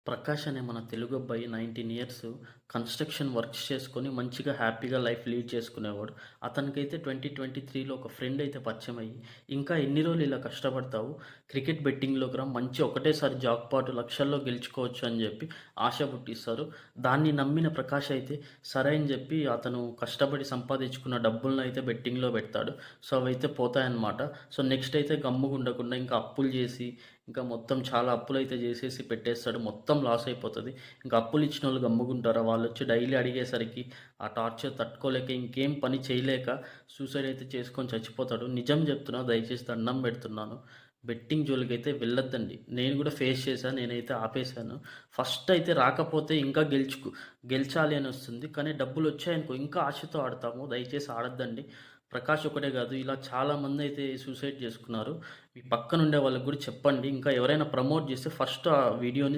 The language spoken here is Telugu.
ప్రకాష్ అనే మన తెలుగు అబ్బాయి 19 ఇయర్స్ కన్‌స్ట్రక్షన్ వర్క్స్ చేసుకొని మంచిగా హ్యాపీగా లైఫ్ లీడ్ చేసుకునేవాడు. అతనికైతే 2023లో ఒక ఫ్రెండ్ అయితే పరిచయమయ్యి, "ఇంకా ఎన్ని రోజులు ఇలా కష్టపడతావు? క్రికెట్ బెట్టింగ్‌లోకి రా మంచి ఒకటేసారి జాక్‌పాట్ లక్షల్లో గెలుచుకోవచ్చు" అని చెప్పి ఆశ పుట్టిస్తారు. దాన్ని నమ్మిన ప్రకాష్ అయితే సరే అని చెప్పి అతను కష్టపడి సంపాదించుకున్న డబ్బులనైతే బెట్టింగ్‌లో పెడతాడు. సో, అవైతే పోతాయన్నమాట. సో, నెక్స్ట్ అయితే గమ్ముగుండకుండా ఇంకా అప్పులు చేసి ఇంకా మొత్తం చాలా అప్పులైతే జేసేసి పెట్టేస్తాడు. మొత్తం లాస్ అయిపోతది. ఇంక అప్పులిచ్చినోళ్ళు గమ్ముగుంటారా? వాళ్ళొచ్చి డైలీ అడిగేసరికి ఆ టార్చర్ తట్టుకోలేక ఇంకేం పని చేయలేక సూసైడ్ అయితే చేసుకొని చచ్చిపోతాడు. నిజం జెప్తున్నా దయచేసి దండం బెడుతున్నాను. బెట్టింగ్ జోలికైతే వెళ్ళొద్దండి. నేను గూడా ఫేస్ చేశా. నేనైతే ఆపేశాను. ఫస్ట్ అయితే రాకపోతే ఇంకా గెలిచాలి అనొస్తుంది. కానీ డబ్బులొచ్చాయనుకో ఇంకా ఆశతో ఆడతాము. దయచేసి ఆడొద్దండి. ప్రకాష్ ఒకటే గాదు. ఇలా చాలామందైతే సూసైడ్ జేసుకున్నారు. మీ పక్కనుండే వాళ్ళకి గూడా చెప్పండి. ఇంకా ఎవరైనా ప్రమోట్ జేస్తే ఫస్ట్ ఆ వీడియోని